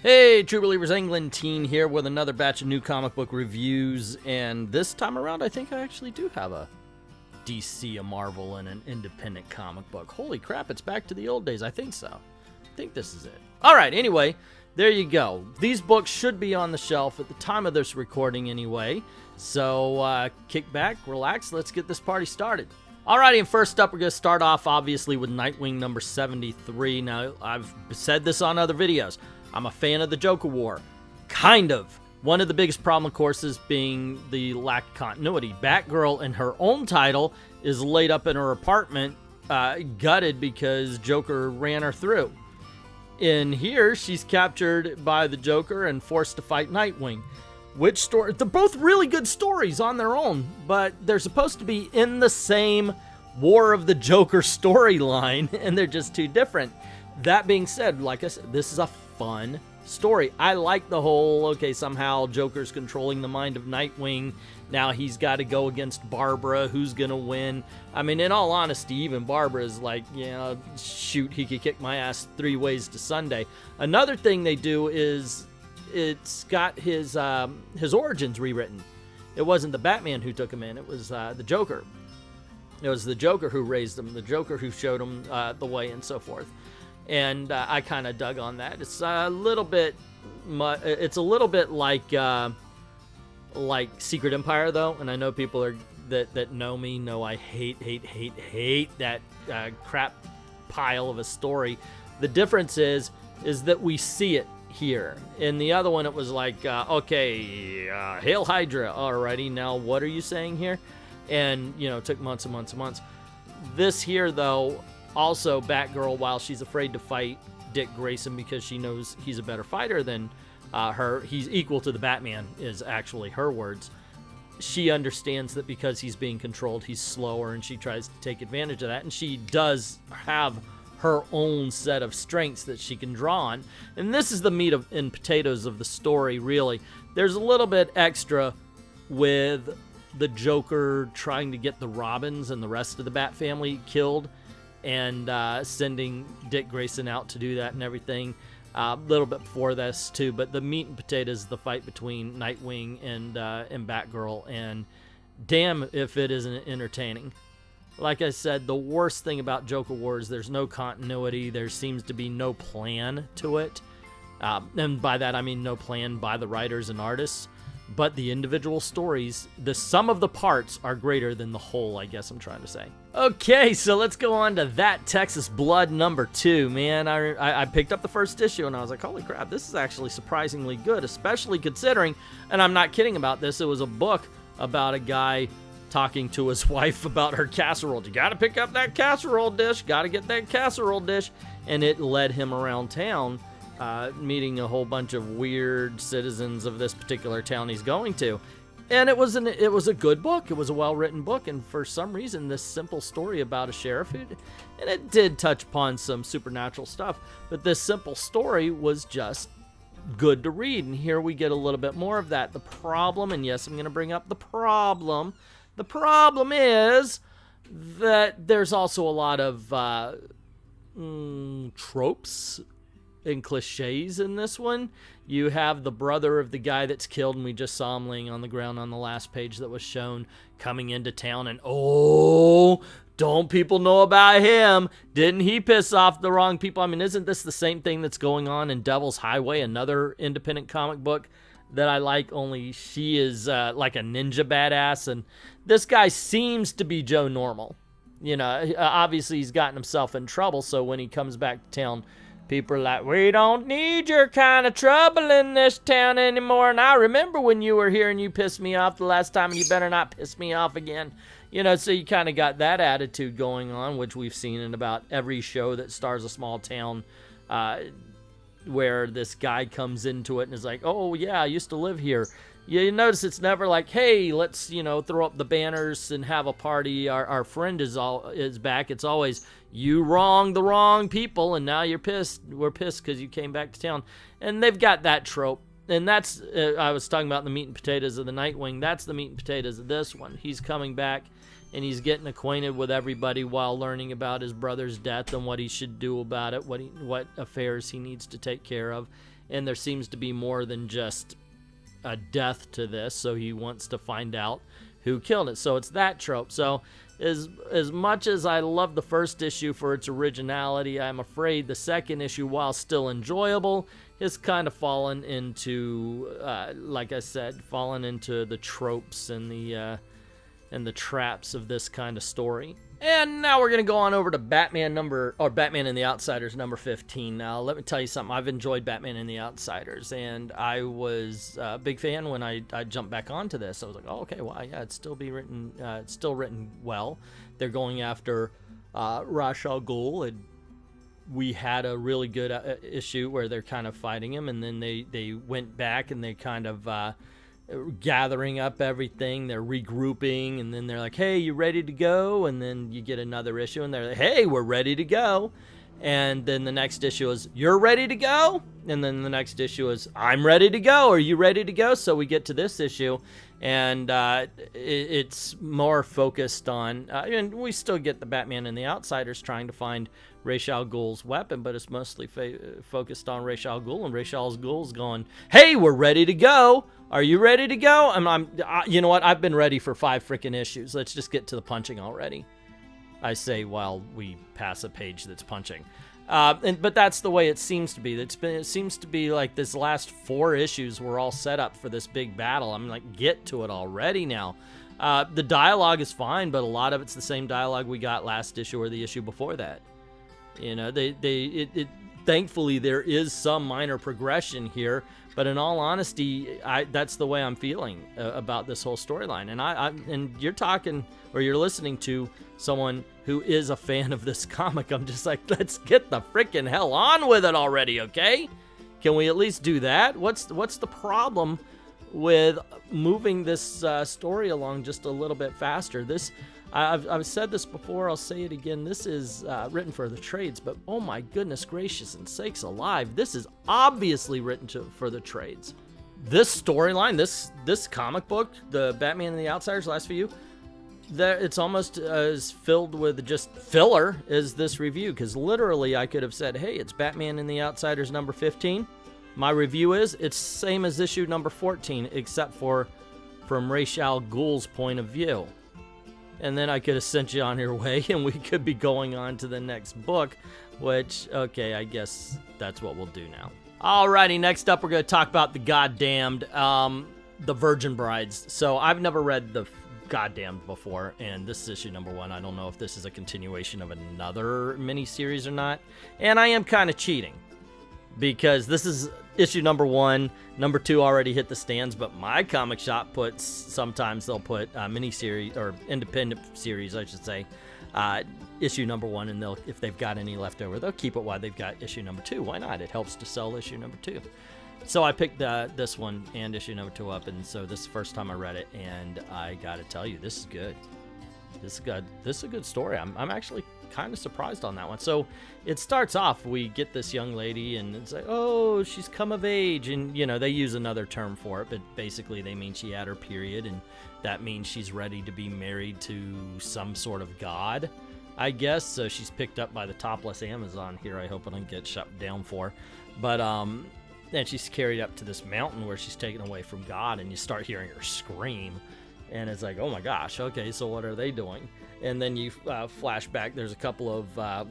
Hey, True Believers, England Teen here with another batch of new comic book reviews, and this time around I think I actually do have a DC, a Marvel, and an independent comic book. Holy crap, it's back to the old days. I think so. I think this is it. Alright, anyway, there you go. These books should be on the shelf at the time of this recording anyway, so kick back, relax, let's get this party started. Alrighty, and first up we're going to start off obviously with Nightwing number 73. Now, I've said this on other videos. I'm a fan of the Joker War. Kind of. One of the biggest problem, of course, is being the lack of continuity. Batgirl, in her own title, is laid up in her apartment, gutted because Joker ran her through. In here, she's captured by the Joker and forced to fight Nightwing. Which story? They're both really good stories on their own, but they're supposed to be in the same War of the Joker storyline, and they're just too different. That being said, like I said, this is a fun story. I like the whole, okay, somehow Joker's controlling the mind of Nightwing. Now he's got to go against Barbara. Who's going to win? I mean, in all honesty, even Barbara is like, yeah, shoot, he could kick my ass 3 ways to Sunday. Another thing they do is it's got his origins rewritten. It wasn't the Batman who took him in. It was the Joker. It was the Joker who raised him, the Joker who showed him the way and so forth. And I kind of dug on that. It's a little bit, like Secret Empire though, and I know people that know me know I hate that crap pile of a story. The difference is that we see it here. In the other one, it was like, okay, Hail Hydra. Alrighty, now what are you saying here? And you know, it took months and months and months. This here though. Also, Batgirl, while she's afraid to fight Dick Grayson because she knows he's a better fighter than her, he's equal to the Batman, is actually her words. She understands that because he's being controlled, he's slower, and she tries to take advantage of that. And she does have her own set of strengths that she can draw on. And this is the meat and potatoes of the story, really. There's a little bit extra with the Joker trying to get the Robins and the rest of the Bat family killed, and sending Dick Grayson out to do that and everything. A little bit before this too, but the meat and potatoes is the fight between Nightwing and Batgirl, and damn if it isn't entertaining. Like I said, the worst thing about Joker War is there's no continuity. There seems to be no plan to it, and by that I mean no plan by the writers and artists. But the individual stories, the sum of the parts are greater than the whole, I guess I'm trying to say. Okay, so let's go on to That Texas Blood number 2. Man, I picked up the first issue and I was like, holy crap, this is actually surprisingly good, especially considering, and I'm not kidding about this, it was a book about a guy talking to his wife about her casserole. You gotta pick up that casserole dish, gotta get that casserole dish. And it led him around town, meeting a whole bunch of weird citizens of this particular town he's going to. And it was a good book. It was a well-written book, and for some reason, this simple story about a sheriff, and it did touch upon some supernatural stuff, but this simple story was just good to read, and here we get a little bit more of that. The problem, and yes, I'm going to bring up the problem is that there's also a lot of tropes and cliches in this one. You have the brother of the guy that's killed, and we just saw him laying on the ground on the last page that was shown, coming into town, and oh, don't people know about him? Didn't he piss off the wrong people? I mean, isn't this the same thing that's going on in Devil's Highway, another independent comic book that I like, only she is like a ninja badass, and this guy seems to be Joe Normal. You know, obviously he's gotten himself in trouble, so when he comes back to town, people are like, we don't need your kind of trouble in this town anymore. And I remember when you were here and you pissed me off the last time, and you better not piss me off again. You know, so you kind of got that attitude going on, which we've seen in about every show that stars a small town, where this guy comes into it and is like, oh yeah, I used to live here. You notice it's never like, hey, let's, you know, throw up the banners and have a party. Our friend is back. It's always, you wronged the wrong people, and now you're pissed. We're pissed because you came back to town. And they've got that trope. And that's, I was talking about the meat and potatoes of the Nightwing. That's the meat and potatoes of this one. He's coming back, and he's getting acquainted with everybody while learning about his brother's death and what he should do about it, what affairs he needs to take care of. and there seems to be more than just a death to this, so he wants to find out who killed it. So it's that trope. So as much as I love the first issue for its originality, I'm afraid the second issue, while still enjoyable, has kind of fallen into, like I said, fallen into the tropes and the traps of this kind of story. And now we're going to go on over to Batman and the Outsiders number 15. Now, let me tell you something. I've enjoyed Batman and the Outsiders, and I was a big fan when I jumped back onto this. I was like, oh, okay, wow, yeah, it's still written well. They're going after Ra's al Ghul, and we had a really good issue where they're kind of fighting him, and then they went back and they kind of gathering up everything, they're regrouping, and then they're like, hey, you ready to go? And then you get another issue and they're like, hey, we're ready to go. And then the next issue is, you're ready to go? And then the next issue is, I'm ready to go. Are you ready to go? So we get to this issue, and it's more focused on, and we still get the Batman and the Outsiders trying to find Ra's al Ghul's weapon, but it's mostly focused on Ra's al Ghul, and Ra's al Ghul's going, hey, we're ready to go. Are you ready to go? You know what? I've been ready for 5 freaking issues. Let's just get to the punching already, I say while we pass a page that's punching. But that's the way it seems to be. It seems to be like this last 4 issues were all set up for this big battle. I'm like, get to it already now. The dialogue is fine, but a lot of it's the same dialogue we got last issue or the issue before that. You know, thankfully there is some minor progression here, but in all honesty, that's the way I'm feeling about this whole storyline. And you're talking, or you're listening to someone who is a fan of this comic. I'm just like, let's get the freaking hell on with it already, okay? Can we at least do that? What's the problem with moving this story along just a little bit faster? I've said this before, I'll say it again, this is written for the trades, but oh my goodness gracious and sakes alive, this is obviously written for the trades. This storyline, this comic book, the Batman and the Outsiders last few, it's almost as filled with just filler as this review, because literally I could have said, hey, it's Batman and the Outsiders number 15. My review is, it's same as issue number 14, except for from Ra's al Ghul's point of view. And then I could have sent you on your way, and we could be going on to the next book, which, okay, I guess that's what we'll do now. Alrighty, next up we're going to talk about the Goddamned, the Virgin Brides. So I've never read the Goddamned before, and this is issue number 1. I don't know if this is a continuation of another mini-series or not, and I am kind of cheating, because this is issue number 1. Number 2 already hit the stands, but my comic shop sometimes they'll put mini-series, or independent series, I should say, issue number 1, and if they've got any left over, they'll keep it while they've got issue number 2. Why not? It helps to sell issue number 2. So I picked this one and issue number 2 up, and so this is the first time I read it, and I gotta tell you, this is good. This is a good story. I'm actually kind of surprised on that one. So it starts off, we get this young lady, and it's like, oh, she's come of age, and you know, they use another term for it, but basically they mean she had her period, and that means she's ready to be married to some sort of god, I guess. So she's picked up by the topless Amazon here. I hope I don't get shut down for, but and she's carried up to this mountain where she's taken away from God, and you start hearing her scream, and it's like, oh my gosh, okay, so what are they doing? And then you flash back, there's a couple of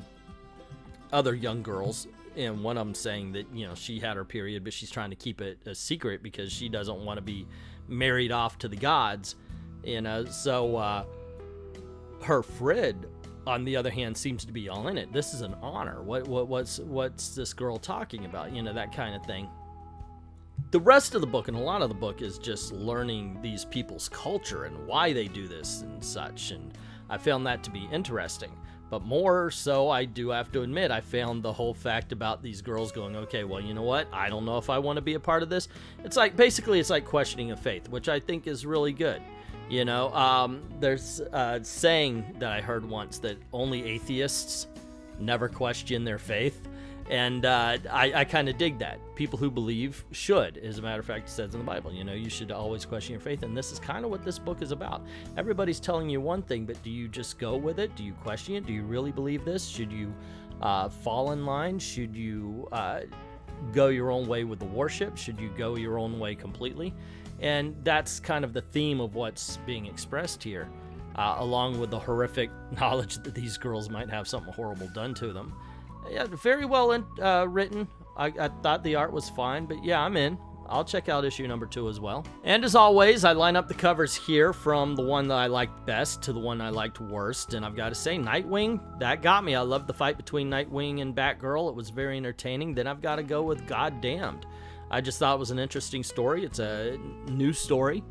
other young girls, and one of them saying that, you know, she had her period, but she's trying to keep it a secret because she doesn't want to be married off to the gods, you know. So her Fred, on the other hand, seems to be all in it. This is an honor. What's this girl talking about? You know, that kind of thing. The rest of the book, and a lot of the book, is just learning these people's culture and why they do this and such, and I found that to be interesting. But more so, I do have to admit, I found the whole fact about these girls going, okay, well, you know what? I don't know if I want to be a part of this. It's like, basically, it's like questioning of faith, which I think is really good. You know, there's a saying that I heard once that only atheists never question their faith. And I kind of dig that. People who believe should. As a matter of fact, it says in the Bible, you know, you should always question your faith. And this is kind of what this book is about. Everybody's telling you one thing, but do you just go with it? Do you question it? Do you really believe this? Should you fall in line? Should you go your own way with the warship? Should you go your own way completely? And that's kind of the theme of what's being expressed here, along with the horrific knowledge that these girls might have something horrible done to them. Yeah, very well written. I thought the art was fine, but yeah, I'm in. I'll check out issue number 2 as well. And as always, I line up the covers here from the one that I liked best to the one I liked worst. And I've got to say, Nightwing, that got me. I loved the fight between Nightwing and Batgirl. It was very entertaining. Then I've got to go with Goddamned. I just thought it was an interesting story. It's a new story.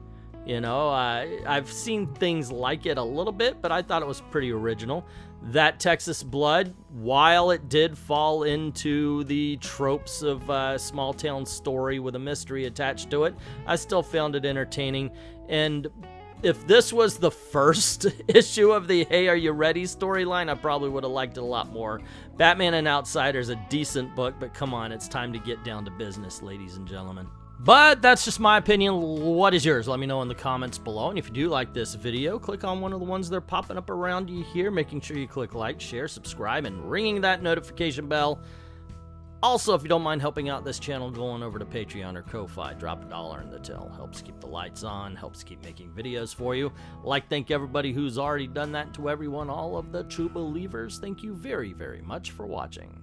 You know, I've seen things like it a little bit, but I thought it was pretty original. That Texas Blood, while it did fall into the tropes of a small town story with a mystery attached to it, I still found it entertaining. And if this was the first issue of the Hey, Are You Ready storyline, I probably would have liked it a lot more. Batman and Outsider's a decent book, but come on, it's time to get down to business, ladies and gentlemen. But that's just my opinion. What is yours? Let me know in the comments below. And if you do like this video, click on one of the ones that are popping up around you here, making sure you click like, share, subscribe, and ringing that notification bell. Also, if you don't mind helping out this channel, going over to Patreon or Ko-Fi, drop $1 in the till. Helps keep the lights on, helps keep making videos for you. I'd like to thank everybody who's already done that. To everyone, all of the true believers, thank you very, very much for watching.